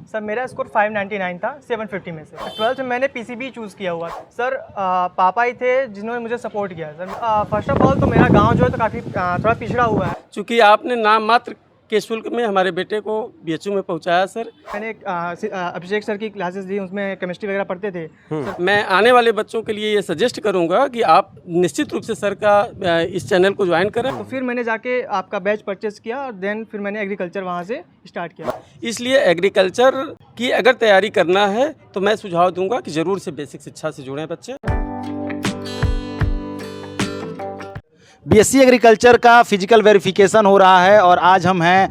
Sir मेरा score 599 था 750 में से। 12th में मैंने पीसीबी चूज़ किया हुआ था सर। पापा ही थे जिन्होंने मुझे सपोर्ट किया सर। फर्स्ट ऑफ ऑल तो मेरा गांव जो है तो काफ़ी थोड़ा पिछड़ा हुआ है। चूँकि आपने नाम मात्र के शुल्क में हमारे बेटे को बीएचयू में पहुंचाया सर। मैंने अभिषेक सर की क्लासेस दी, उसमें केमिस्ट्री वगैरह पढ़ते थे। मैं आने वाले बच्चों के लिए ये सजेस्ट करूंगा कि आप निश्चित रूप से सर का इस चैनल को ज्वाइन करें। तो फिर मैंने जाके आपका बैच परचेस किया और देन फिर मैंने एग्रीकल्चर वहाँ से स्टार्ट किया। इसलिए एग्रीकल्चर की अगर तैयारी करना है तो मैं सुझाव दूंगा कि ज़रूर से बेसिक शिक्षा से जुड़ें बच्चे। बीएससी एग्रीकल्चर का फिजिकल वेरिफिकेशन हो रहा है और आज हम हैं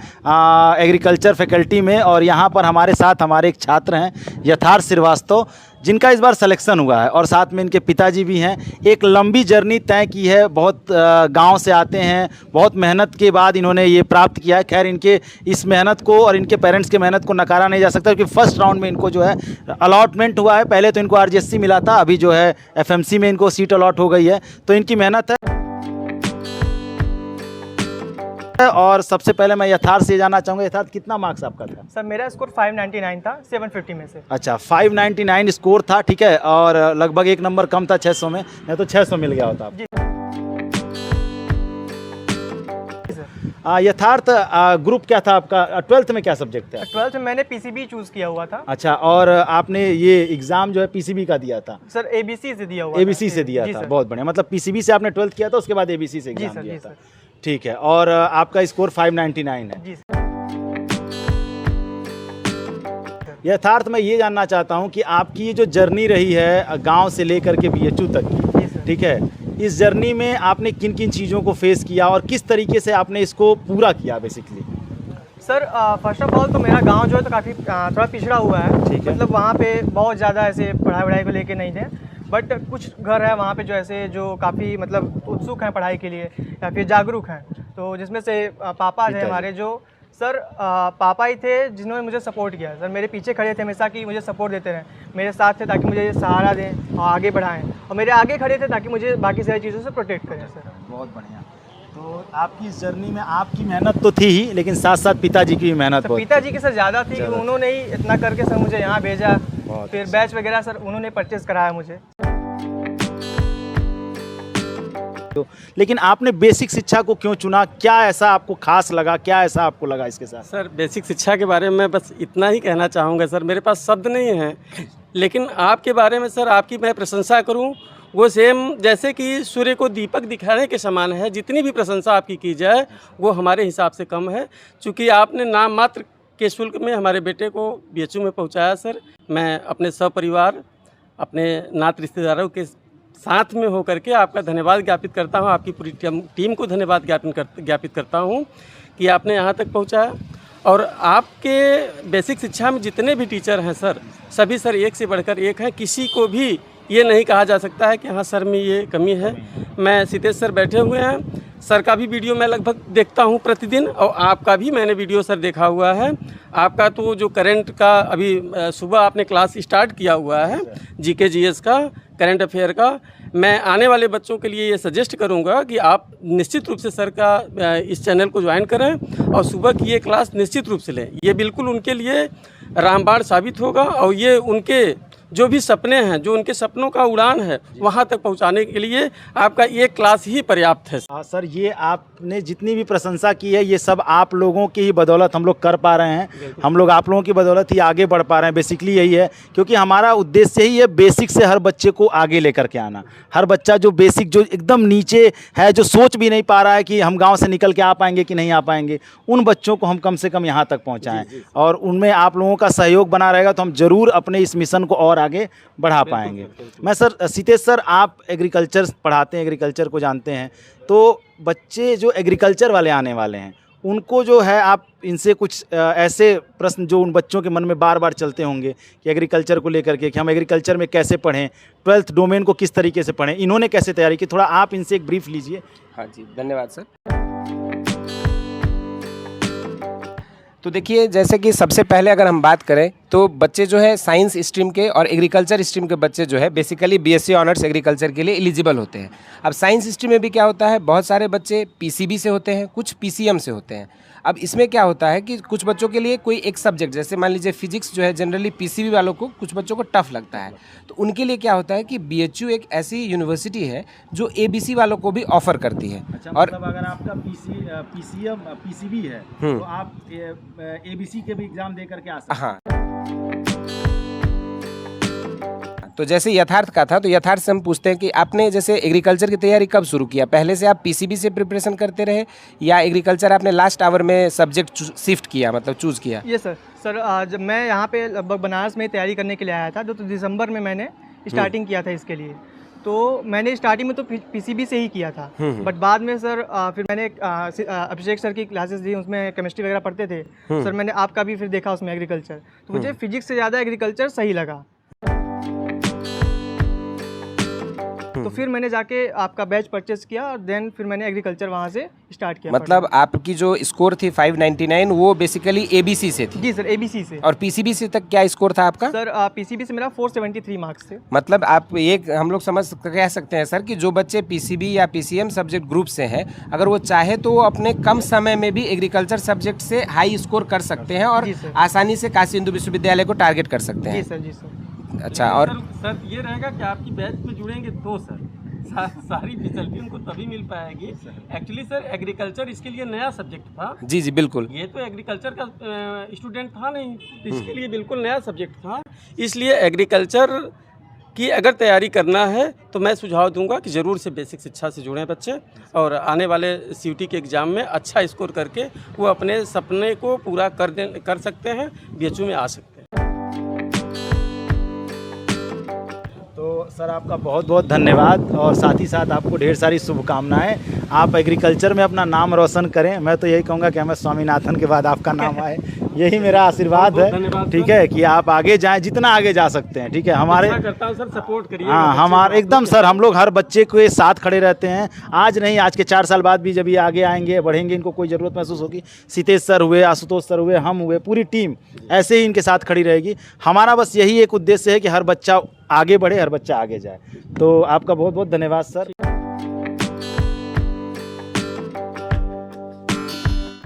एग्रीकल्चर फैकल्टी में और यहाँ पर हमारे साथ हमारे एक छात्र हैं यथार्थ श्रीवास्तव, जिनका इस बार सिलेक्शन हुआ है और साथ में इनके पिताजी भी हैं। एक लंबी जर्नी तय की है, बहुत गांव से आते हैं, बहुत मेहनत के बाद इन्होंने ये प्राप्त किया है। खैर इनके इस मेहनत को और इनके पेरेंट्स की मेहनत को नकारा नहीं जा सकता, क्योंकि फर्स्ट राउंड में इनको जो है अलॉटमेंट हुआ है। पहले तो इनको आरजीएससी मिला था, अभी जो है एफएमसी में इनको सीट अलॉट हो गई है, तो इनकी मेहनत है। और सबसे पहले मैं यथार्थ से जानना चाहूँगा, यथार्थ कितना मार्क्स आपका था? सर मेरा स्कोर 599 था 750 में से। अच्छा 599 स्कोर था, ठीक है, और लगभग एक नंबर कम था 600 में, नहीं तो 600 मिल गया होता आपको। यथार्थ ग्रुप क्या था आपका? 12th में क्या सब्जेक्ट था? 12th में मैंने पीसीबी चूज़ किया हुआ था। अच्छा, और आपने ये एग्जाम जो है पीसीबी का दिया था? सर एबीसी से दिया हुआ। एबीसी से दिया था, बहुत बढ़िया। मतलब पीसीबी से आपने 12th किया था, उसके बाद एबीसी से एग्जाम दिया था, ठीक है। और आपका स्कोर 599 है। जी सर। यथार्थ मैं ये जानना चाहता हूँ कि आपकी जो जर्नी रही है गांव से लेकर के बीएचयू तक की, ठीक है, इस जर्नी में आपने किन किन चीज़ों को फेस किया और किस तरीके से आपने इसको पूरा किया basically? Sir first of all तो मेरा गांव जो है तो काफ़ी थोड़ा पिछड़ा हुआ है, ठीक है। मतलब वहाँ पे बहुत ज़्यादा ऐसे पढ़ाई को लेके नहीं थे, बट कुछ घर है वहाँ पे जो ऐसे जो काफ़ी मतलब उत्सुक हैं पढ़ाई के लिए या फिर जागरूक हैं। तो जिसमें से पापा थे हमारे, जो सर पापा ही थे जिन्होंने मुझे सपोर्ट किया। सर मेरे पीछे खड़े थे हमेशा कि मुझे सपोर्ट देते रहें, मेरे साथ थे ताकि मुझे सहारा दें और आगे बढ़ाएं, और मेरे आगे खड़े थे ताकि मुझे बाकी सारी चीज़ों से प्रोटेक्ट करें। सर बहुत बढ़िया। तो आपकी इस जर्नी में आपकी मेहनत तो थी ही, लेकिन साथ साथ पिताजी की भी मेहनत बहुत। पिताजी की सर ज़्यादा थी, उन्होंने ही इतना करके सर मुझे यहाँ भेजा, फिर बैच वगैरह सर उन्होंने परचेज़ कराया मुझे। लेकिन आपने बेसिक शिक्षा को क्यों चुना? क्या ऐसा आपको खास लगा, क्या ऐसा आपको लगा इसके साथ? सर बेसिक शिक्षा के बारे में मैं बस इतना ही कहना चाहूँगा सर, मेरे पास शब्द नहीं हैं, लेकिन आपके बारे में सर आपकी मैं प्रशंसा करूँ वो सेम जैसे कि सूर्य को दीपक दिखाने के समान है। जितनी भी प्रशंसा आपकी की जाए वो हमारे हिसाब से कम है, चूँकि आपने नाम मात्र के शुल्क में हमारे बेटे को बीएचयू में पहुँचाया। सर मैं अपने सपरिवार अपने नात रिश्तेदारों के साथ में होकर के आपका धन्यवाद ज्ञापित करता हूं, आपकी पूरी टीम को धन्यवाद ज्ञापित करता हूं कि आपने यहां तक पहुंचाया। और आपके बेसिक शिक्षा में जितने भी टीचर हैं सर, सभी सर एक से बढ़कर एक हैं। किसी को भी ये नहीं कहा जा सकता है कि हाँ सर में ये कमी है। मैं सीतेश सर बैठे हुए हैं, सर का भी वीडियो मैं लगभग देखता हूं प्रतिदिन, और आपका भी मैंने वीडियो सर देखा हुआ है। आपका तो जो करंट का अभी सुबह आपने क्लास स्टार्ट किया हुआ है जीके जीएस का, करंट अफेयर का, मैं आने वाले बच्चों के लिए ये सजेस्ट करूंगा कि आप निश्चित रूप से सर का इस चैनल को ज्वाइन करें और सुबह की ये क्लास निश्चित रूप से लें। ये बिल्कुल उनके लिए रामबाण साबित होगा और ये उनके जो भी सपने हैं, जो उनके सपनों का उड़ान है, वहाँ तक पहुँचाने के लिए आपका एक क्लास ही पर्याप्त है। सर ये आपने जितनी भी प्रशंसा की है ये सब आप लोगों की ही बदौलत हम लोग कर पा रहे हैं। हम लोग आप लोगों की बदौलत ही आगे बढ़ पा रहे हैं। बेसिकली यही है, क्योंकि हमारा उद्देश्य ही है बेसिक से हर बच्चे को आगे लेकर के आना। हर बच्चा जो बेसिक जो एकदम नीचे है, जो सोच भी नहीं पा रहा है कि हम गाँव से निकल के आ पाएंगे कि नहीं आ पाएंगे, उन बच्चों को हम कम से कम यहाँ तक पहुँचाएँ और उनमें आप लोगों का सहयोग बना रहेगा तो हम ज़रूर अपने इस मिशन को और आगे बढ़ा पाएंगे। मैं सर सीतेश सर, आप एग्रीकल्चर पढ़ाते हैं, एग्रीकल्चर को जानते हैं, तो बच्चे जो एग्रीकल्चर वाले आने वाले हैं उनको जो है आप इनसे कुछ ऐसे प्रश्न जो उन बच्चों के मन में बार बार चलते होंगे कि एग्रीकल्चर को लेकर के कि हम एग्रीकल्चर में कैसे पढ़ें, 12th डोमेन को किस तरीके से पढ़ें, इन्होंने कैसे तैयारी की, थोड़ा आप इनसे एक ब्रीफ लीजिए। हाँ जी, धन्यवाद सर। तो देखिए, जैसे कि सबसे पहले अगर हम बात करें तो बच्चे जो है साइंस स्ट्रीम के और एग्रीकल्चर स्ट्रीम के बच्चे जो है बेसिकली बीएससी ऑनर्स एग्रीकल्चर के लिए एलिजिबल होते हैं। अब साइंस स्ट्रीम में भी क्या होता है, बहुत सारे बच्चे पीसीबी से होते हैं, कुछ पीसीएम से होते हैं। अब इसमें क्या होता है कि कुछ बच्चों के लिए कोई एक सब्जेक्ट, जैसे मान लीजिए फिजिक्स जो है जनरली पीसीबी वालों को, कुछ बच्चों को टफ लगता है, तो उनके लिए क्या होता है कि बीएचयू एक ऐसी यूनिवर्सिटी है जो एबीसी वालों को भी ऑफर करती है। अच्छा, और मतलब अगर आपका पीसीबी है तो आप एबीसी के भी एग्जाम दे करके आ सकते हैं। हाँ, तो जैसे यथार्थ का था, तो यथार्थ से हम पूछते हैं कि आपने जैसे एग्रीकल्चर की तैयारी कब शुरू किया? पहले से आप पीसीबी से प्रिपरेशन करते रहे या एग्रीकल्चर आपने लास्ट आवर में सब्जेक्ट शिफ्ट किया, मतलब चूज़ किया? ये सर जब मैं यहाँ पे लगभग बनारस में तैयारी करने के लिए आया था, तो दिसंबर में मैंने स्टार्टिंग किया था इसके लिए। तो मैंने स्टार्टिंग में तो पीसीबी से ही किया था, बट बाद में सर फिर मैंने अभिषेक सर की क्लासेस दी, उसमें केमिस्ट्री वगैरह पढ़ते थे सर, मैंने आपका भी फिर देखा उसमें एग्रीकल्चर, तो मुझे फिजिक्स से ज़्यादा एग्रीकल्चर सही लगा। तो फिर मैंने जाके आपका बैच परचेस किया और देन फिर मैंने एग्रीकल्चर वहाँ से स्टार्ट किया। मतलब आपकी जो स्कोर थी 599 वो बेसिकली एबीसी से थी? जी सर, एबीसी से। और पीसीबी से तक क्या स्कोर था आपका? सर पीसीबी से मेरा 473 मार्क्स थे। मतलब आप एक हम लोग कह सकते हैं सर कि जो बच्चे पीसीबी या पीसीएम सब्जेक्ट ग्रुप से हैं, अगर वो चाहे तो वो अपने कम समय में भी एग्रीकल्चर सब्जेक्ट से हाई स्कोर कर सकते हैं और आसानी से काशी हिंदू विश्वविद्यालय को टारगेट कर सकते हैं। जी सर, जी सर। अच्छा, और सर ये रहेगा कि आपकी बैच में जुड़ेंगे तो सर सारी फैसिलिटी उनको तभी मिल पाएगी। एक्चुअली सर एग्रीकल्चर इसके लिए नया सब्जेक्ट था। जी जी बिल्कुल, ये तो एग्रीकल्चर का स्टूडेंट था नहीं, तो इसके लिए बिल्कुल नया सब्जेक्ट था। इसलिए एग्रीकल्चर की अगर तैयारी करना है तो मैं सुझाव दूंगा कि ज़रूर से बेसिक शिक्षा से जुड़ें बच्चे, और आने वाले सीयूटी के एग्ज़ाम में अच्छा स्कोर करके वो अपने सपने को पूरा कर सकते हैं, बीएचयू में आ सकते हैं। तो सर आपका बहुत बहुत धन्यवाद और साथ ही साथ आपको ढेर सारी शुभकामनाएं। आप एग्रीकल्चर में अपना नाम रोशन करें। मैं तो यही कहूँगा कि हमें स्वामीनाथन के बाद आपका नाम आए, यही मेरा आशीर्वाद है। ठीक है कि आप आगे जाएं, जितना आगे जा सकते हैं। ठीक है, हमारे करता हूं सर, सपोर्ट करिए। हाँ, हमारे एकदम सर, हम लोग हर बच्चे के साथ खड़े रहते हैं। आज नहीं, आज के 4 साल बाद भी जब ये आगे आएंगे, बढ़ेंगे, इनको कोई ज़रूरत महसूस होगी, सीतेश सर हुए, आशुतोष सर हुए, हम हुए, पूरी टीम ऐसे ही इनके साथ खड़ी रहेगी। हमारा बस यही एक उद्देश्य है कि हर बच्चा आगे बढ़े, हर बच्चा आगे जाए। तो आपका बहुत बहुत धन्यवाद सर।